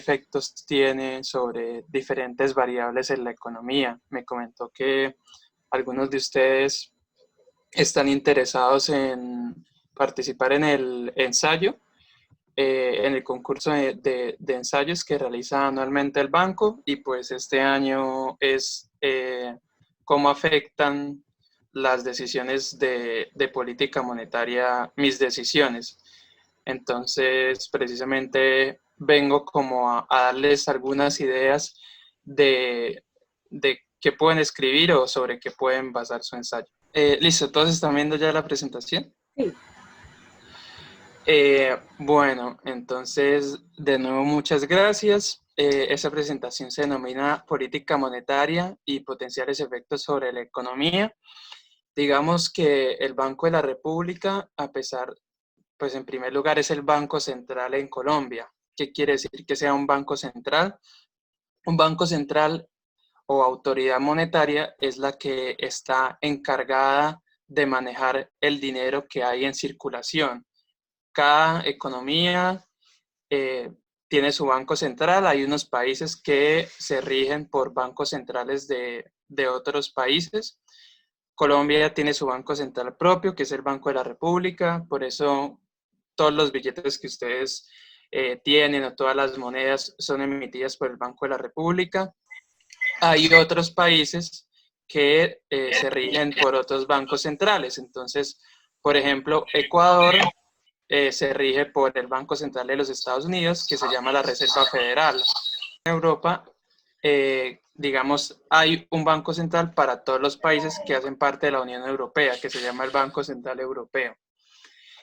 efectos tiene sobre diferentes variables en la economía. Me comentó que algunos de ustedes están interesados en participar en el ensayo, en el concurso de ensayos que realiza anualmente el banco, y pues este año es cómo afectan las decisiones de política monetaria, mis decisiones. Entonces, precisamente vengo como a darles algunas ideas de qué pueden escribir o sobre qué pueden basar su ensayo. Listo, ¿todos están viendo ya la presentación? Sí. Bueno, entonces, de nuevo, muchas gracias. Esta presentación se denomina Política Monetaria y potenciales efectos sobre la economía. Digamos que el Banco de la República, a pesar, pues en primer lugar es el Banco Central en Colombia. ¿Qué quiere decir que sea un banco central? Un banco central o autoridad monetaria es la que está encargada de manejar el dinero que hay en circulación. Cada economía tiene su banco central. Hay unos países que se rigen por bancos centrales de otros países. Colombia tiene su banco central propio, que es el Banco de la República. Por eso todos los billetes que ustedes tienen o todas las monedas son emitidas por el Banco de la República. Hay otros países que se rigen por otros bancos centrales. Entonces, por ejemplo, Ecuador se rige por el Banco Central de los Estados Unidos, que se llama la Reserva Federal. En Europa, digamos, hay un banco central para todos los países que hacen parte de la Unión Europea, que se llama el Banco Central Europeo.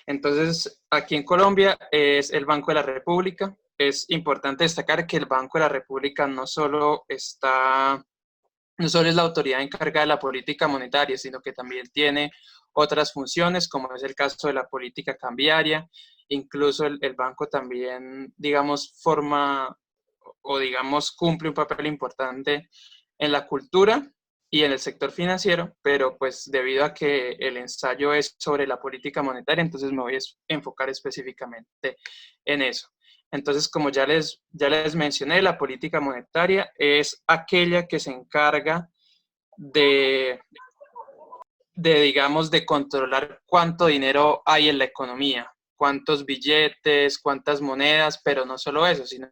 Entonces, aquí en Colombia es el Banco de la República. Es importante destacar que el Banco de la República no solo es la autoridad encargada de la política monetaria, sino que también tiene otras funciones, como es el caso de la política cambiaria. Incluso el banco también, digamos, forma o digamos cumple un papel importante en la cultura y en el sector financiero, pero pues debido a que el ensayo es sobre la política monetaria, entonces me voy a enfocar específicamente en eso. Entonces, como ya les mencioné, la política monetaria es aquella que se encarga digamos, de controlar cuánto dinero hay en la economía, cuántos billetes, cuántas monedas, pero no solo eso, sino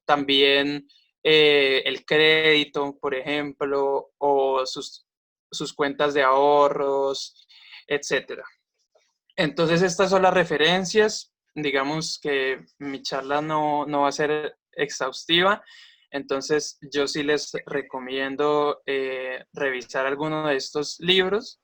también el crédito, por ejemplo, o sus cuentas de ahorros, etcétera. Entonces, estas son las referencias. Digamos que mi charla no va a ser exhaustiva, entonces yo sí les recomiendo revisar alguno de estos libros.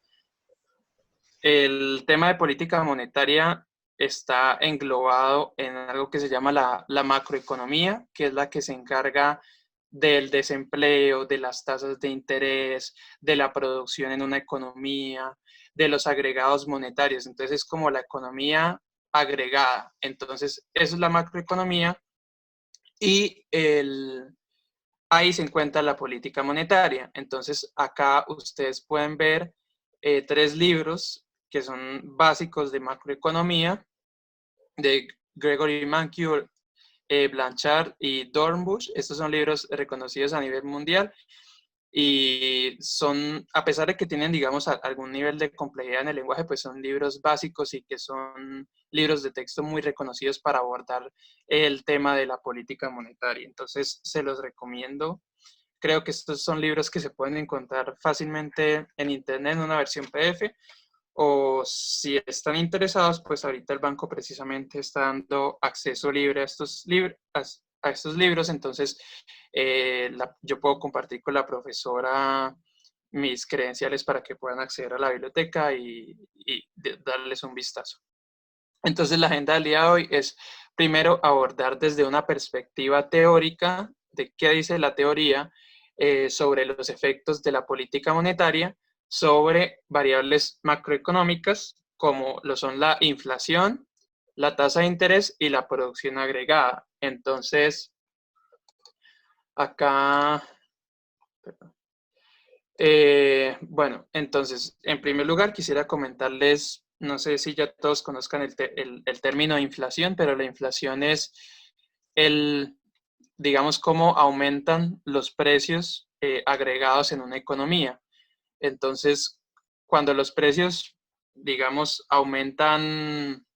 El tema de política monetaria está englobado en algo que se llama la macroeconomía, que es la que se encarga del desempleo, de las tasas de interés, de la producción en una economía, de los agregados monetarios. Entonces es como la economía agregada. Entonces eso es la macroeconomía y ahí se encuentra la política monetaria. Entonces acá ustedes pueden ver 3 libros que son básicos de macroeconomía, de Gregory Mankiw, Blanchard y Dornbusch. Estos son libros reconocidos a nivel mundial y son, a pesar de que tienen, digamos, algún nivel de complejidad en el lenguaje, pues son libros básicos y que son libros de texto muy reconocidos para abordar el tema de la política monetaria. Entonces, se los recomiendo. Creo que estos son libros que se pueden encontrar fácilmente en internet en una versión PDF, o si están interesados, pues ahorita el banco precisamente está dando acceso libre a estos libros, entonces yo puedo compartir con la profesora mis credenciales para que puedan acceder a la biblioteca y darles un vistazo. Entonces la agenda del día de hoy es primero abordar desde una perspectiva teórica de qué dice la teoría sobre los efectos de la política monetaria sobre variables macroeconómicas como lo son la inflación, la tasa de interés y la producción agregada. Entonces, acá, bueno, entonces, en primer lugar quisiera comentarles, no sé si ya todos conozcan el término de inflación, pero la inflación es el digamos, cómo aumentan los precios agregados en una economía. Entonces, cuando los precios, digamos, aumentan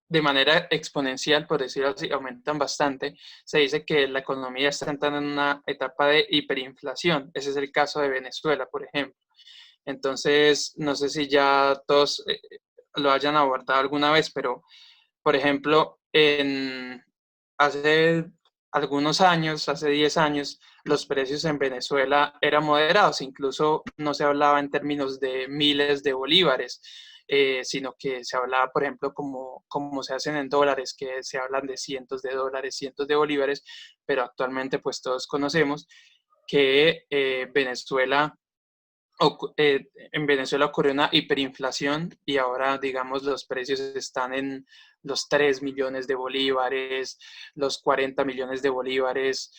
de manera exponencial, por decirlo así, aumentan bastante, se dice que la economía está entrando en una etapa de hiperinflación. Ese es el caso de Venezuela, por ejemplo. Entonces, no sé si ya todos lo hayan abordado alguna vez, pero, por ejemplo, hace algunos años, hace 10 años, los precios en Venezuela eran moderados, incluso no se hablaba en términos de miles de bolívares, sino que se hablaba, por ejemplo, como se hacen en dólares, que se hablan de cientos de dólares, cientos de bolívares, pero actualmente pues todos conocemos que en Venezuela ocurrió una hiperinflación y ahora, digamos, los precios están en los 3 millones de bolívares, los 40 millones de bolívares,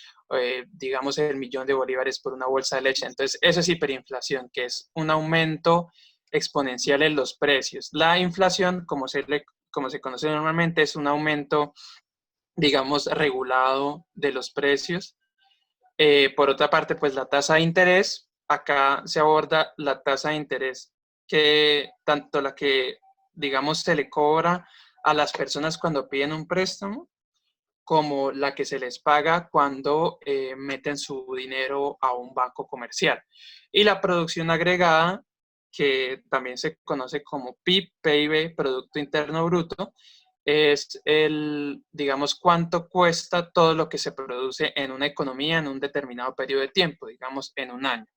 digamos, el millón de bolívares por una bolsa de leche. Entonces, eso es hiperinflación, que es un aumento exponencial en los precios. La inflación, como se conoce normalmente, es un aumento, digamos, regulado de los precios. Por otra parte, pues la tasa de interés, acá se aborda la tasa de interés que tanto la que, digamos, se le cobra a las personas cuando piden un préstamo, como la que se les paga cuando meten su dinero a un banco comercial. Y la producción agregada, que también se conoce como PIB, PIB, Producto Interno Bruto, es digamos, cuánto cuesta todo lo que se produce en una economía en un determinado periodo de tiempo, digamos, en un año.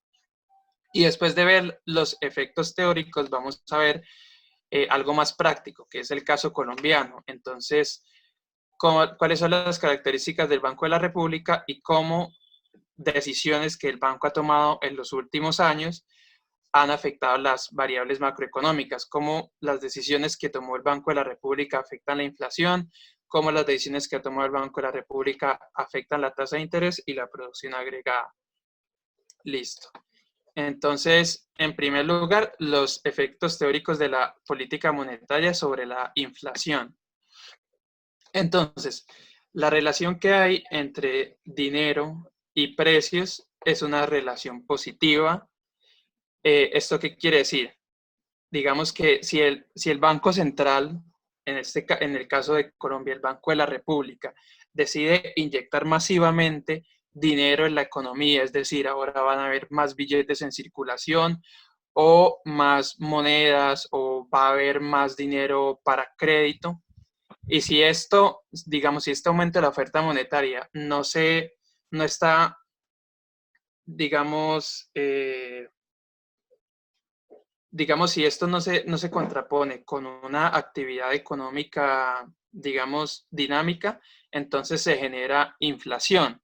Y después de ver los efectos teóricos, vamos a ver algo más práctico, que es el caso colombiano. Entonces, cuáles son las características del Banco de la República y cómo decisiones que el banco ha tomado en los últimos años han afectado las variables macroeconómicas, cómo las decisiones que tomó el Banco de la República afectan la inflación, cómo las decisiones que ha tomado el Banco de la República afectan la tasa de interés y la producción agregada. Listo. Entonces, en primer lugar, los efectos teóricos de la política monetaria sobre la inflación. Entonces, la relación que hay entre dinero y precios es una relación positiva. ¿Esto qué quiere decir? Digamos que si el Banco Central, en el caso de Colombia, el Banco de la República, decide inyectar masivamente dinero en la economía, es decir, ahora van a haber más billetes en circulación o más monedas o va a haber más dinero para crédito. Y si esto, digamos, si este aumento de la oferta monetaria no está, digamos, si esto no se contrapone con una actividad económica, digamos, dinámica, entonces se genera inflación.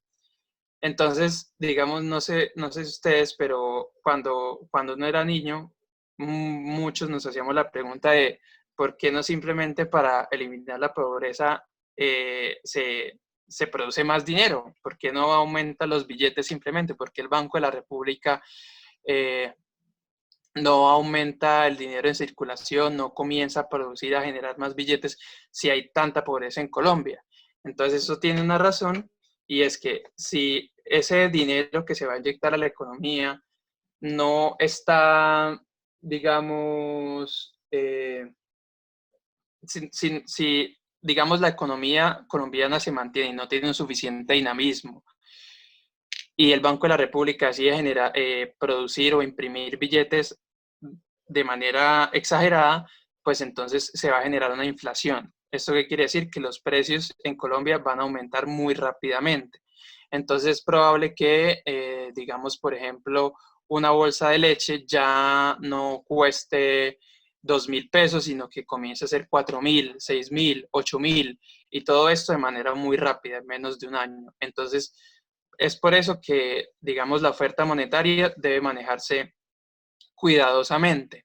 Entonces, digamos, no sé ustedes, pero cuando uno era niño, muchos nos hacíamos la pregunta de por qué no simplemente para eliminar la pobreza se produce más dinero, por qué no aumenta los billetes simplemente, por qué el Banco de la República eh, no aumenta el dinero en circulación, no comienza a producir, a generar más billetes si hay tanta pobreza en Colombia. Entonces eso tiene una razón y es que si ese dinero que se va a inyectar a la economía no está, digamos, si, digamos, la economía colombiana se mantiene y no tiene un suficiente dinamismo y el Banco de la República decide producir o imprimir billetes de manera exagerada, pues entonces se va a generar una inflación. ¿Esto qué quiere decir? Que los precios en Colombia van a aumentar muy rápidamente. Entonces es probable que, digamos, por ejemplo, una bolsa de leche ya no cueste 2.000 pesos, sino que comience a ser 4.000, 6.000, 8.000, y todo esto de manera muy rápida, en menos de un año. Entonces, es por eso que, digamos, la oferta monetaria debe manejarse cuidadosamente.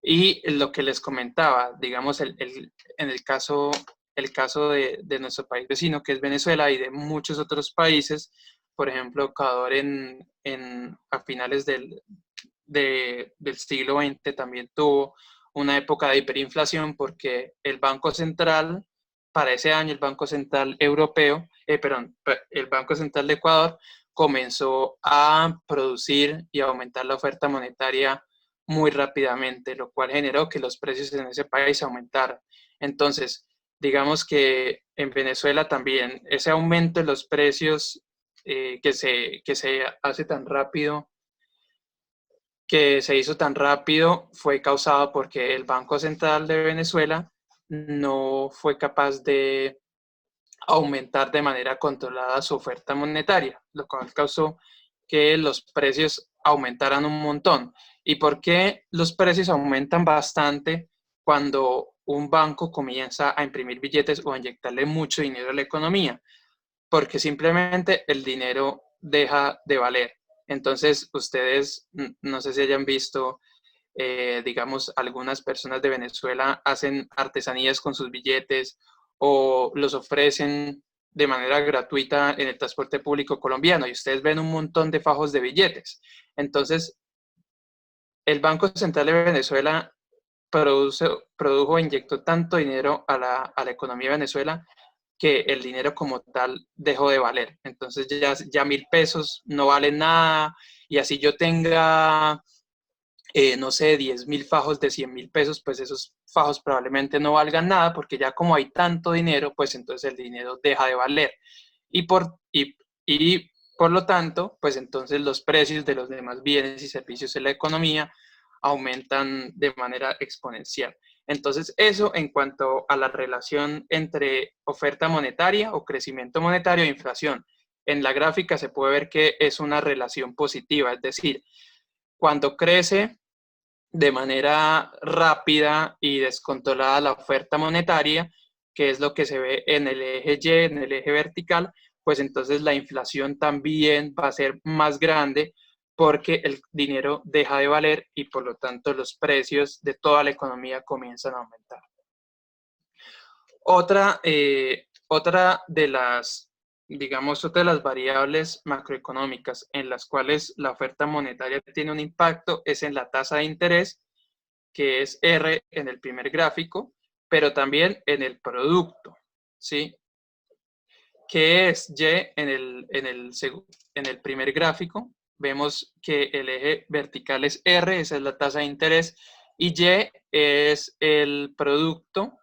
Y lo que les comentaba, digamos, en el caso de nuestro país vecino, que es Venezuela, y de muchos otros países, por ejemplo, Ecuador a finales del siglo XX también tuvo una época de hiperinflación porque el Banco Central para ese año el Banco Central Europeo, el Banco Central de Ecuador comenzó a producir y a aumentar la oferta monetaria muy rápidamente, lo cual generó que los precios en ese país aumentaran. Entonces, digamos que en Venezuela también ese aumento de los precios que se hace tan rápido, que se hizo tan rápido, fue causado porque el Banco Central de Venezuela no fue capaz de aumentar de manera controlada su oferta monetaria, lo cual causó que los precios aumentaran un montón. ¿Y por qué los precios aumentan bastante cuando un banco comienza a imprimir billetes o a inyectarle mucho dinero a la economía? Porque simplemente el dinero deja de valer. Entonces, ustedes, no sé si hayan visto, digamos, algunas personas de Venezuela hacen artesanías con sus billetes o los ofrecen de manera gratuita en el transporte público colombiano y ustedes ven un montón de fajos de billetes. Entonces, el Banco Central de Venezuela produjo e inyectó tanto dinero a la economía de Venezuela que el dinero como tal dejó de valer. Entonces ya 1.000 pesos no valen nada y así yo tenga, no sé, 10.000 fajos de 100.000 pesos, pues esos fajos probablemente no valgan nada porque ya como hay tanto dinero, pues entonces el dinero deja de valer. Y y por lo tanto, pues entonces los precios de los demás bienes y servicios en la economía aumentan de manera exponencial. Entonces, eso en cuanto a la relación entre oferta monetaria o crecimiento monetario e inflación. En la gráfica se puede ver que es una relación positiva, es decir, cuando crece de manera rápida y descontrolada la oferta monetaria, que es lo que se ve en el eje Y, en el eje vertical, pues entonces la inflación también va a ser más grande porque el dinero deja de valer y por lo tanto los precios de toda la economía comienzan a aumentar. Otra de las, digamos, otra de las variables macroeconómicas en las cuales la oferta monetaria tiene un impacto es en la tasa de interés, que es R en el primer gráfico, pero también en el producto, ¿sí? Que es Y en el primer gráfico. Vemos que el eje vertical es R, esa es la tasa de interés, y Y es el producto,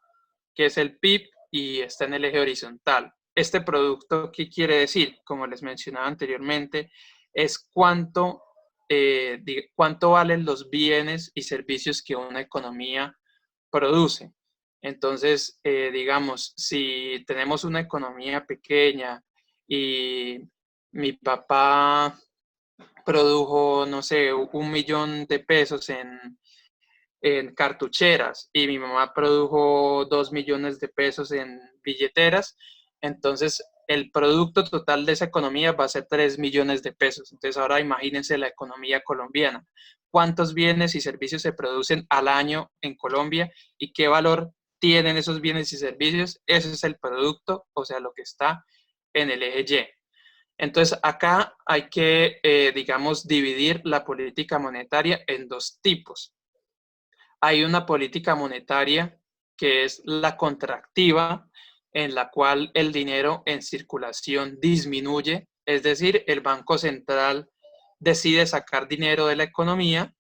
que es el PIB, y está en el eje horizontal. Este producto, ¿qué quiere decir? Como les mencionaba anteriormente, es cuánto valen los bienes y servicios que una economía produce. Entonces, digamos, si tenemos una economía pequeña y mi papá produjo, no sé, 1.000.000 de pesos en cartucheras y mi mamá produjo 2.000.000 de pesos en billeteras, entonces el producto total de esa economía va a ser 3.000.000 de pesos. Entonces ahora imagínense la economía colombiana. ¿Cuántos bienes y servicios se producen al año en Colombia y qué valor tienen esos bienes y servicios? Ese es el producto, o sea, lo que está en el eje Y. Entonces, acá hay que, digamos, dividir la política monetaria en dos tipos. Hay una política monetaria que es la contractiva, en la cual el dinero en circulación disminuye, es decir, el Banco Central decide sacar dinero de la economía,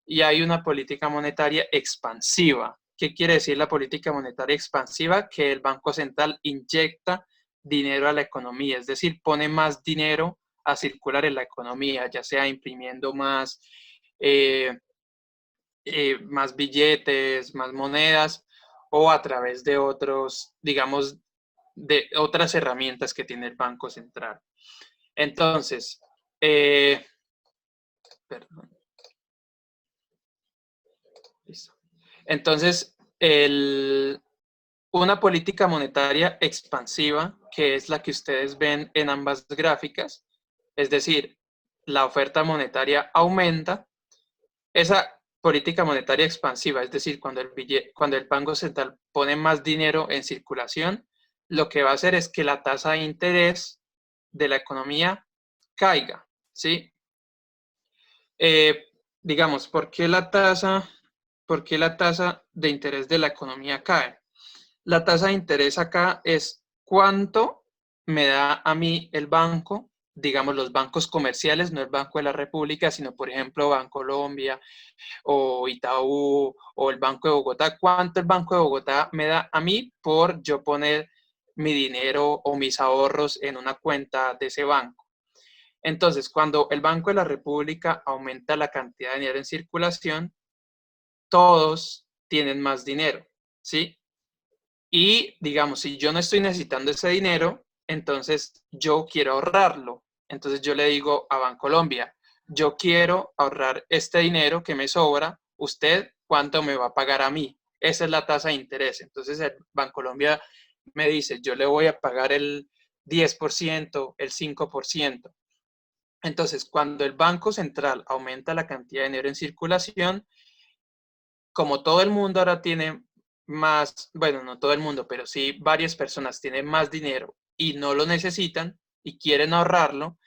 y hay una política monetaria expansiva. ¿Qué quiere decir la política monetaria expansiva? Que el Banco Central inyecta dinero a la economía, es decir, pone más dinero a circular en la economía, ya sea imprimiendo eh, más billetes, más monedas o a través de otros, digamos, de otras herramientas que tiene el Banco Central. Entonces, perdón. Listo. Entonces, una política monetaria expansiva, que es la que ustedes ven en ambas gráficas, es decir, la oferta monetaria aumenta. Esa política monetaria expansiva, es decir, cuando el Banco Central pone más dinero en circulación, lo que va a hacer es que la tasa de interés de la economía caiga, ¿sí? Digamos, por qué la tasa de interés de la economía cae? La tasa de interés acá es cuánto me da a mí el banco, digamos los bancos comerciales, no el Banco de la República, sino por ejemplo Bancolombia o Itaú o el Banco de Bogotá, cuánto el Banco de Bogotá me da a mí por yo poner mi dinero o mis ahorros en una cuenta de ese banco. Entonces, cuando el Banco de la República aumenta la cantidad de dinero en circulación, todos tienen más dinero, ¿sí? Y digamos, si yo no estoy necesitando ese dinero, entonces yo quiero ahorrarlo. Entonces yo le digo a Bancolombia, yo quiero ahorrar este dinero que me sobra, ¿usted cuánto me va a pagar a mí? Esa es la tasa de interés. Entonces el Bancolombia me dice, yo le voy a pagar el 10%, el 5%. Entonces, cuando el Banco Central aumenta la cantidad de dinero en circulación, como todo el mundo ahora tiene más, bueno, no todo el mundo, pero sí varias personas tienen más dinero y no lo necesitan y quieren ahorrarlo,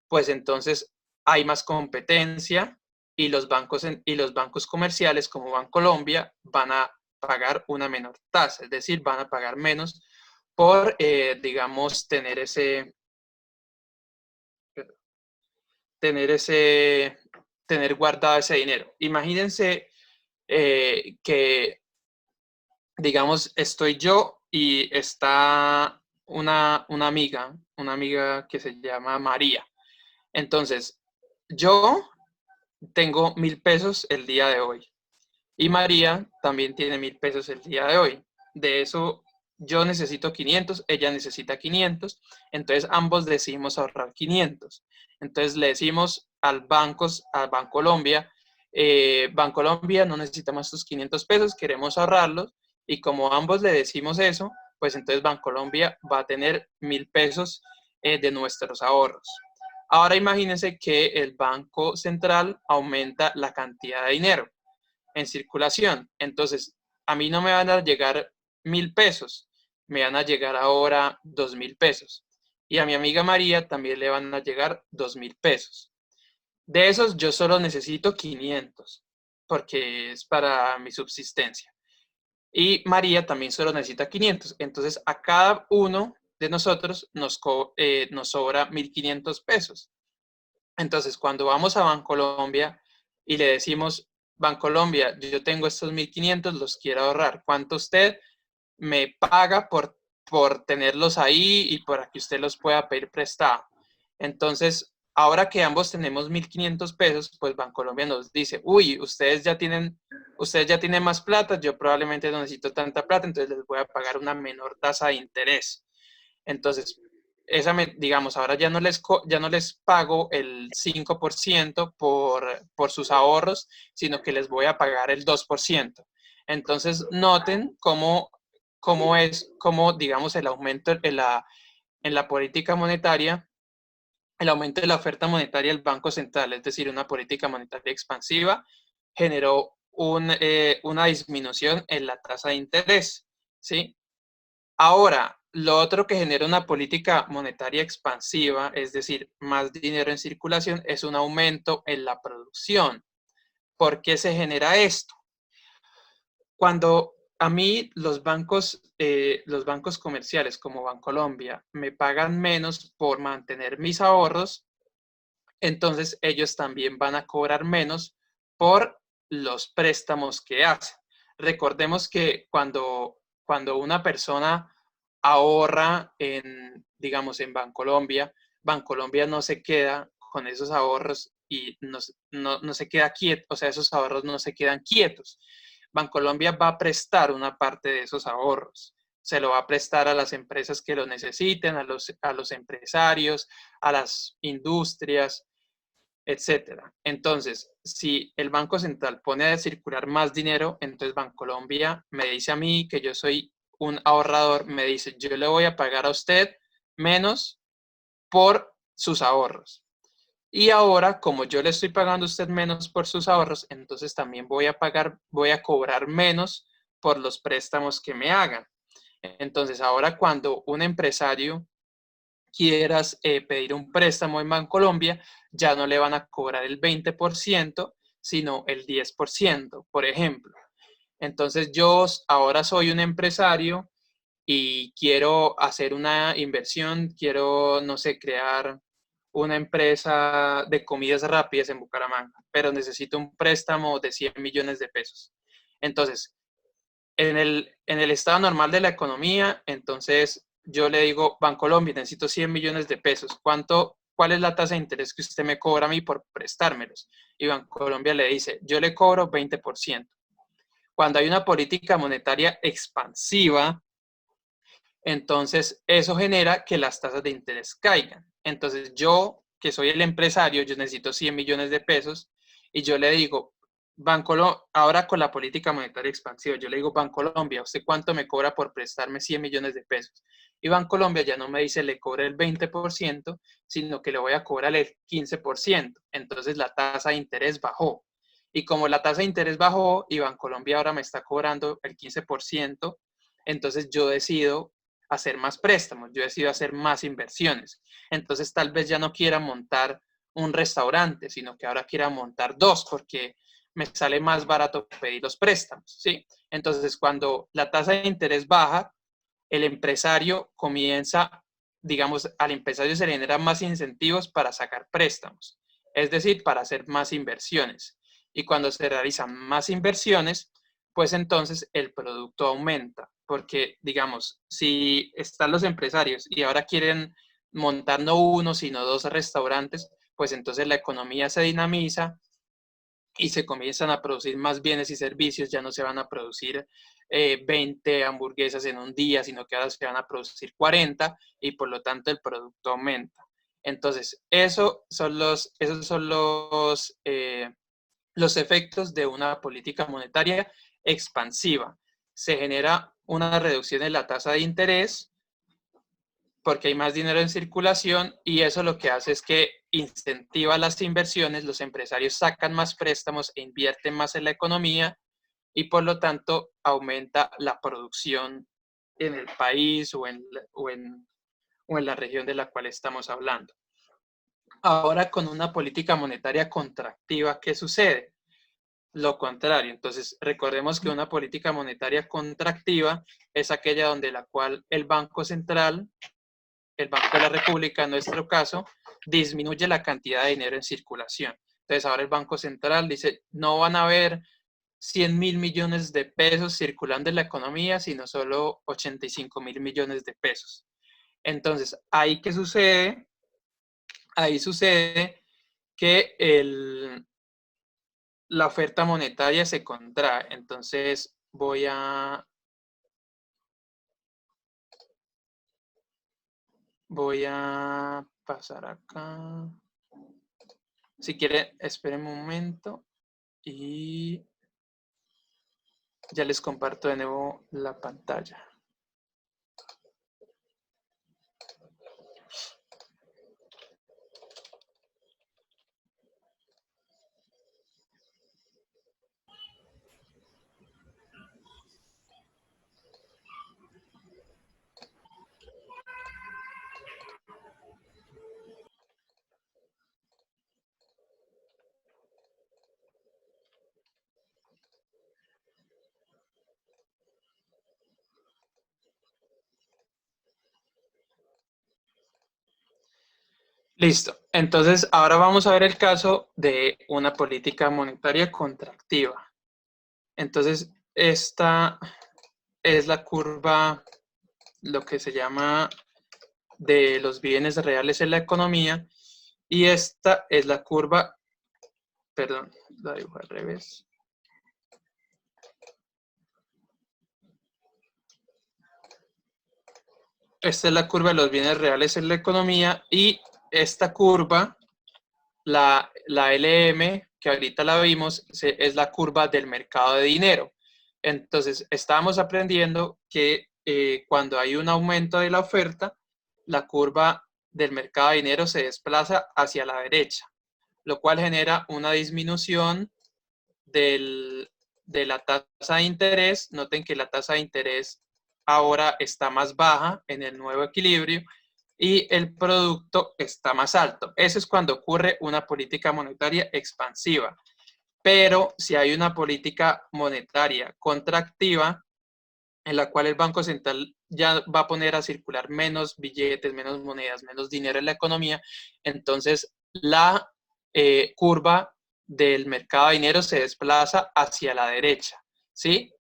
pues entonces hay más competencia y y los bancos comerciales como Bancolombia van a pagar una menor tasa, es decir, van a pagar menos por, digamos, tener ese, tener guardado ese dinero. Imagínense que digamos, estoy yo y está una amiga que se llama María. Entonces, yo tengo 1.000 pesos el día de hoy y María también tiene 1.000 pesos el día de hoy. De eso, yo necesito 500, ella necesita 500, entonces ambos decidimos ahorrar 500. Entonces le decimos al Bancolombia, Bancolombia no necesitamos sus 500 pesos, queremos ahorrarlos, y como ambos le decimos eso, pues entonces Bancolombia va a tener 1.000 pesos de nuestros ahorros. Ahora imagínense que el Banco Central aumenta la cantidad de dinero en circulación. Entonces, a mí no me van a llegar 1.000 pesos, me van a llegar ahora 2.000 pesos. Y a mi amiga María también le van a llegar 2.000 pesos. De esos yo solo necesito 500 porque es para mi subsistencia. Y María también solo necesita 500. Entonces, a cada uno de nosotros nos sobra 1.500 pesos. Entonces, cuando vamos a Bancolombia y le decimos, Bancolombia, yo tengo estos 1.500, los quiero ahorrar, ¿cuánto usted me paga por tenerlos ahí y para que usted los pueda pedir prestado? Entonces, ahora que ambos tenemos 1.500 pesos, pues Bancolombia nos dice, uy, ustedes ya tienen más plata, yo probablemente no necesito tanta plata, entonces les voy a pagar una menor tasa de interés. Entonces, digamos, ahora ya no les pago el 5% por sus ahorros, sino que les voy a pagar el 2%. Entonces, noten cómo digamos, el aumento en la política monetaria, el aumento de la oferta monetaria del Banco Central, es decir, una política monetaria expansiva, generó una disminución en la tasa de interés, ¿sí? Ahora, lo otro que genera una política monetaria expansiva, es decir, más dinero en circulación, es un aumento en la producción. ¿Por qué se genera esto? Cuando a mí los bancos comerciales como Bancolombia me pagan menos por mantener mis ahorros, entonces ellos también van a cobrar menos por los préstamos que hacen. Recordemos que cuando una persona ahorra digamos, en Bancolombia, Bancolombia no se queda con esos ahorros y no se queda quieto, o sea, esos ahorros no se quedan quietos. Bancolombia va a prestar una parte de esos ahorros. Se lo va a prestar a las empresas que lo necesiten, a los empresarios, a las industrias, etcétera. Entonces, si el Banco Central pone a circular más dinero, entonces Bancolombia me dice a mí que yo soy un ahorrador, me dice, yo le voy a pagar a usted menos por sus ahorros. Y ahora, como yo le estoy pagando a usted menos por sus ahorros, entonces también voy a cobrar menos por los préstamos que me hagan. Entonces, ahora cuando un empresario quieras pedir un préstamo en Bancolombia, ya no le van a cobrar el 20%, sino el 10%, por ejemplo. Entonces yo ahora soy un empresario y quiero hacer una inversión, quiero, no sé, crear una empresa de comidas rápidas en Bucaramanga, pero necesito un préstamo de 100 millones de pesos. Entonces, en el estado normal de la economía, entonces yo le digo, Bancolombia, necesito 100 millones de pesos. ¿Cuál es la tasa de interés que usted me cobra a mí por prestármelos? Y Bancolombia le dice, yo le cobro 20%. Cuando hay una política monetaria expansiva, entonces eso genera que las tasas de interés caigan. Entonces yo, que soy el empresario, yo necesito 100 millones de pesos y yo le digo, ahora con la política monetaria expansiva, yo le digo, Bancolombia, ¿usted cuánto me cobra por prestarme 100 millones de pesos? Y Bancolombia ya no me dice le cobre el 20%, sino que le voy a cobrar el 15%. Entonces la tasa de interés bajó. Y como la tasa de interés bajó y Bancolombia ahora me está cobrando el 15%, entonces yo decido hacer más préstamos, yo decido hacer más inversiones. Entonces tal vez ya no quiera montar un restaurante, sino que ahora quiera montar dos porque me sale más barato pedir los préstamos, ¿sí? Entonces cuando la tasa de interés baja, el empresario comienza, digamos, al empresario se le generan más incentivos para sacar préstamos, es decir, para hacer más inversiones. Y cuando se realizan más inversiones, pues entonces el producto aumenta, porque digamos, si están los empresarios y ahora quieren montar no uno, sino dos restaurantes, pues entonces la economía se dinamiza y se comienzan a producir más bienes y servicios, ya no se van a producir 20 hamburguesas en un día, sino que ahora se van a producir 40 y por lo tanto el producto aumenta. Entonces, esos son los efectos de una política monetaria expansiva. Se genera una reducción en la tasa de interés porque hay más dinero en circulación y eso lo que hace es que incentiva las inversiones, los empresarios sacan más préstamos e invierten más en la economía y por lo tanto aumenta la producción en el país o en la región de la cual estamos hablando. Ahora con una política monetaria contractiva, ¿qué sucede? Lo contrario. Entonces, recordemos que una política monetaria contractiva es aquella donde la cual el Banco Central, el Banco de la República en nuestro caso, disminuye la cantidad de dinero en circulación. Entonces, ahora el Banco Central dice, no van a haber 100.000 millones de pesos circulando en la economía, sino solo 85.000 millones de pesos. Entonces, ¿ahí qué sucede? Ahí sucede que la oferta monetaria se contrae. Entonces, voy a pasar acá. Si quiere, esperen un momento y ya les comparto de nuevo la pantalla. Listo. Entonces, ahora vamos a ver el caso de una política monetaria contractiva. Entonces, esta es la curva, lo que se llama de los bienes reales en la economía, y esta es la curva, perdón, la dibujo al revés. Esta es la curva de los bienes reales en la economía y esta curva, la LM, que ahorita la vimos, es la curva del mercado de dinero. Entonces, estábamos aprendiendo que cuando hay un aumento de la oferta, la curva del mercado de dinero se desplaza hacia la derecha, lo cual genera una disminución de la tasa de interés. Noten que la tasa de interés ahora está más baja en el nuevo equilibrio y el producto está más alto. Eso es cuando ocurre una política monetaria expansiva. Pero si hay una política monetaria contractiva, en la cual el Banco Central ya va a poner a circular menos billetes, menos monedas, menos dinero en la economía, entonces la curva del mercado de dinero se desplaza hacia la derecha, ¿sí?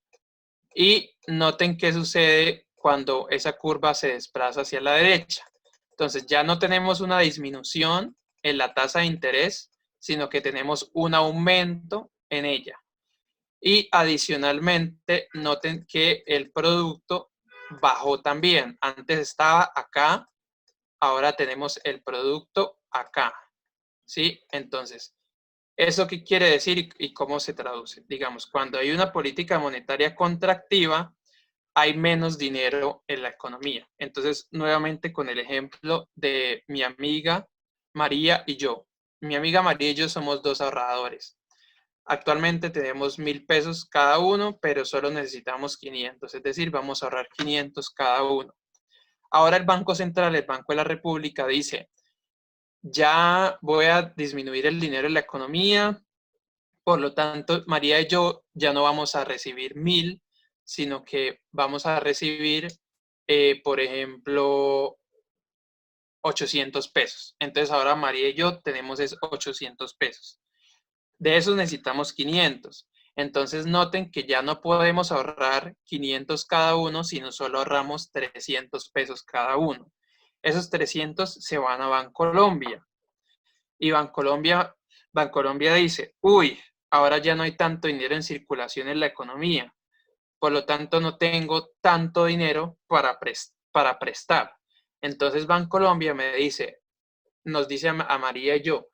Y noten qué sucede cuando esa curva se desplaza hacia la derecha. Entonces ya no tenemos una disminución en la tasa de interés, sino que tenemos un aumento en ella. Y adicionalmente, noten que el producto bajó también. Antes estaba acá, ahora tenemos el producto acá. ¿Sí? Entonces, ¿eso qué quiere decir y cómo se traduce? Digamos, cuando hay una política monetaria contractiva, hay menos dinero en la economía. Entonces, nuevamente con el ejemplo de mi amiga María y yo. Mi amiga María y yo somos dos ahorradores. Actualmente tenemos 1.000 pesos cada uno, pero solo necesitamos 500, es decir, vamos a ahorrar 500 cada uno. Ahora el Banco Central, el Banco de la República, dice, ya voy a disminuir el dinero en la economía, por lo tanto, María y yo ya no vamos a recibir 1.000, sino que vamos a recibir, por ejemplo, 800 pesos. Entonces ahora María y yo tenemos es 800 pesos. De esos necesitamos 500. Entonces noten que ya no podemos ahorrar 500 cada uno, sino solo ahorramos 300 pesos cada uno. Esos 300 se van a Bancolombia. Y Bancolombia dice, uy, ahora ya no hay tanto dinero en circulación en la economía. Por lo tanto, no tengo tanto dinero para prestar. Entonces Bancolombia me dice, nos dice a María y yo,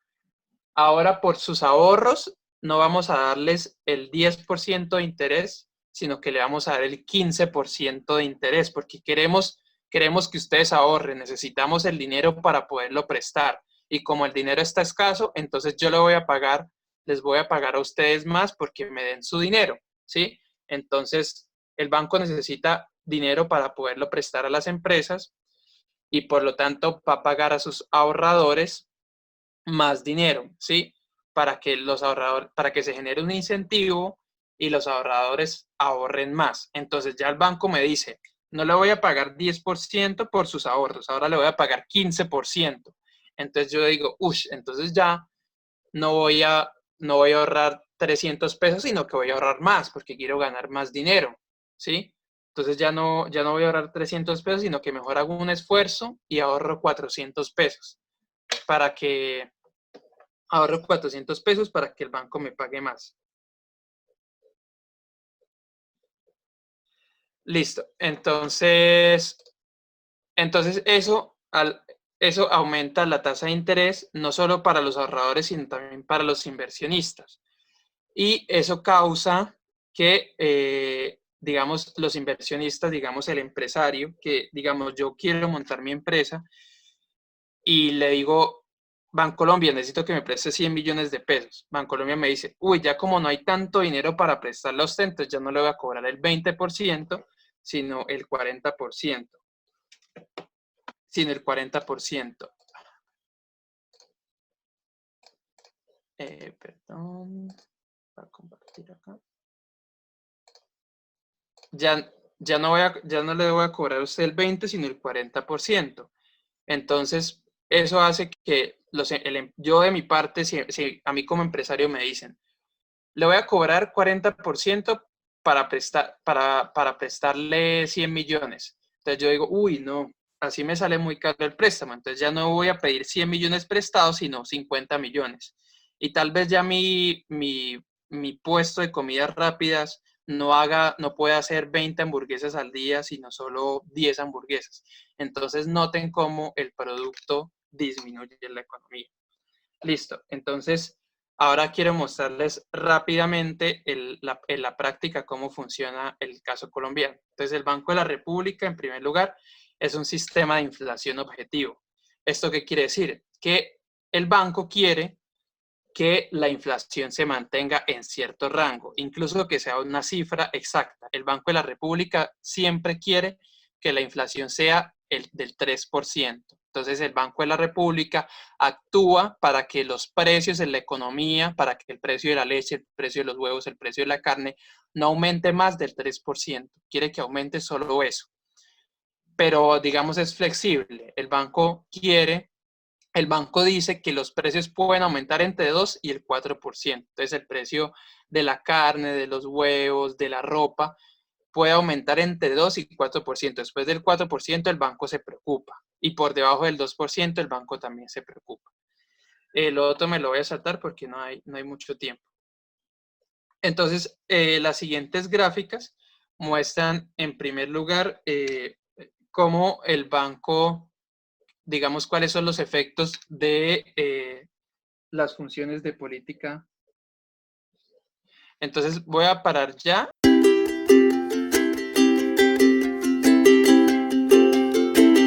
ahora por sus ahorros no vamos a darles el 10% de interés, sino que le vamos a dar el 15% de interés, porque queremos que ustedes ahorren, necesitamos el dinero para poderlo prestar. Y como el dinero está escaso, entonces yo les voy a pagar a ustedes más porque me den su dinero, ¿sí? Entonces, el banco necesita dinero para poderlo prestar a las empresas y por lo tanto va a pagar a sus ahorradores más dinero, ¿sí? Para que se genere un incentivo y los ahorradores ahorren más. Entonces ya el banco me dice, no le voy a pagar 10% por sus ahorros, ahora le voy a pagar 15%. Entonces yo digo, uff, entonces ya no voy a, no voy a ahorrar 300 pesos, sino que voy a ahorrar más porque quiero ganar más dinero, ¿sí? Entonces ya no voy a ahorrar 300 pesos, sino que mejor hago un esfuerzo y ahorro 400 pesos para que ahorro 400 pesos para que el banco me pague más. Listo. Entonces eso aumenta la tasa de interés no solo para los ahorradores, sino también para los inversionistas. Y eso causa que, digamos, los inversionistas, digamos, el empresario, que, digamos, yo quiero montar mi empresa y le digo, Bancolombia, necesito que me preste 100 millones de pesos. Bancolombia me dice, uy, ya como no hay tanto dinero para prestarle a usted, entonces ya no le voy a cobrar el 20%, sino el 40%. Sino el 40%. Perdón, para compartir acá. Ya, ya no le voy a cobrar a usted el 20, sino el 40%. Entonces, eso hace que yo de mi parte, si a mí como empresario me dicen, le voy a cobrar 40% para prestarle 100 millones. Entonces yo digo, uy, no, así me sale muy caro el préstamo. Entonces ya no voy a pedir 100 millones prestados, sino 50 millones. Y tal vez ya mi puesto de comidas rápidas no pueda hacer 20 hamburguesas al día, sino solo 10 hamburguesas. Entonces noten cómo el producto disminuye en la economía. Listo. Entonces, ahora quiero mostrarles rápidamente en la práctica cómo funciona el caso colombiano. Entonces, el Banco de la República, en primer lugar, es un sistema de inflación objetivo. ¿Esto qué quiere decir? Que el banco quiere que la inflación se mantenga en cierto rango, incluso que sea una cifra exacta. El Banco de la República siempre quiere que la inflación sea del 3%. Entonces el Banco de la República actúa para que los precios en la economía, para que el precio de la leche, el precio de los huevos, el precio de la carne, no aumente más del 3%. Quiere que aumente solo eso. Pero digamos es flexible. El banco dice que los precios pueden aumentar entre 2 y el 4%. Entonces el precio de la carne, de los huevos, de la ropa, puede aumentar entre 2 y 4%. Después del 4% el banco se preocupa. Y por debajo del 2% el banco también se preocupa. Lo otro me lo voy a saltar porque no hay mucho tiempo. Entonces, las siguientes gráficas muestran en primer lugar cómo el banco, digamos, cuáles son los efectos de las funciones de política. Entonces, voy a parar ya.